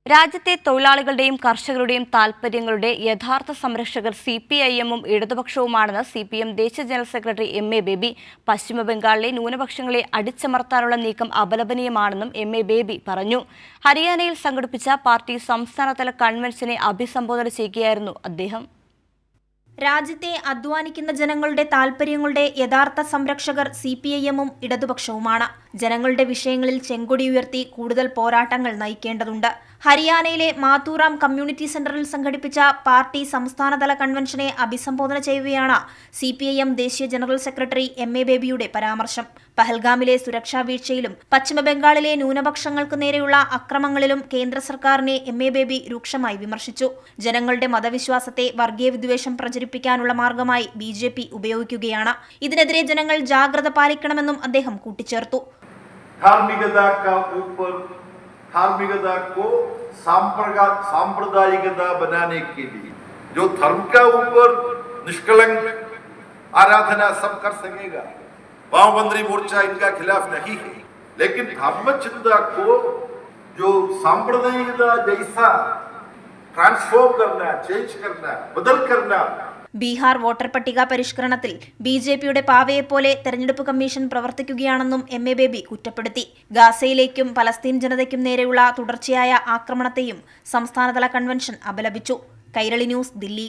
രാജ്യത്തെ തൊഴിലാളികളുടെയും കർഷകരുടെയും താൽപര്യങ്ങളുടെ യഥാർത്ഥ സംരക്ഷകർ സിപിഐഎമ്മും ഇടതുപക്ഷവുമാണെന്ന് സിപിഎം ദേശീയ ജനറൽ സെക്രട്ടറി എം.എ. ബേബി. പശ്ചിമബംഗാളിലെ ന്യൂനപക്ഷങ്ങളെ അടിച്ചമർത്താനുള്ള നീക്കം അപലപനീയമാണെന്നും എം.എ. ബേബി പറഞ്ഞു. ഹരിയാനയിൽ സംഘടിപ്പിച്ച പാർട്ടി സംസ്ഥാനതല കൺവെൻഷനെ അഭിസംബോധന ചെയ്യുകയായിരുന്നു അദ്ദേഹം. രാജ്യത്തെ അധ്വാനിക്കുന്ന ജനങ്ങളുടെ താൽപര്യങ്ങളുടെ യഥാർത്ഥ സംരക്ഷകർ സിപിഐഎമ്മും ഇടതുപക്ഷവുമാണ്. ജനങ്ങളുടെ വിഷയങ്ങളിൽ ചെങ്കൊടി ഉയർത്തി കൂടുതൽ പോരാട്ടങ്ങൾ നയിക്കേണ്ടതുണ്ട്. ഹരിയാനയിലെ മാത്തൂറാം കമ്മ്യൂണിറ്റി സെന്ററിൽ സംഘടിപ്പിച്ച പാർട്ടി സംസ്ഥാനതല കൺവെൻഷനെ അഭിസംബോധന ചെയ്യുകയാണ് സിപിഐഎം ദേശീയ ജനറൽ സെക്രട്ടറി എം.എ. ബേബിയുടെ പരാമർശം. പഹൽഗാമിലെ സുരക്ഷാ വീഴ്ചയിലും പശ്ചിമബംഗാളിലെ ന്യൂനപക്ഷങ്ങൾക്ക് നേരെയുള്ള അക്രമങ്ങളിലും കേന്ദ്ര സർക്കാരിനെ എം.എ. ബേബി രൂക്ഷമായി വിമർശിച്ചു. ജനങ്ങളുടെ മതവിശ്വാസത്തെ വർഗീയ വിദ്വേഷം പ്രചരിപ്പിക്കാനുള്ള മാർഗമായി ബിജെപി ഉപയോഗിക്കുകയാണ്. ഇതിനെതിരെ ജനങ്ങൾ ജാഗ്രത പാലിക്കണമെന്നും അദ്ദേഹം കൂട്ടിച്ചേർത്തു. धार्मिकता को सांप्रदायिकता बनाने के लिए जो धर्म का ऊपर निष्कलंक आराधना सब कर सकेगा। वामपंथी मोर्चा इनका खिलाफ नहीं है, लेकिन धर्म चिंता को जो सांप्रदायिकता जैसा ट्रांसफॉर्म करना, चेंज करना, बदल करना। ബീഹാർ വോട്ടർ പട്ടിക പരിഷ്കരണത്തിൽ ബിജെപിയുടെ പാവയെപ്പോലെ തെരഞ്ഞെടുപ്പ് കമ്മീഷൻ പ്രവർത്തിക്കുകയാണെന്നും എം.എ. ബേബി കുറ്റപ്പെടുത്തി. ഗാസയിലേക്കും പലസ്തീൻ ജനതയ്ക്കും നേരെയുള്ള തുടർച്ചയായ ആക്രമണത്തെയും സംസ്ഥാനതല കൺവെൻഷൻ അപലപിച്ചു. കൈരളി ന്യൂസ്, ദില്ലി.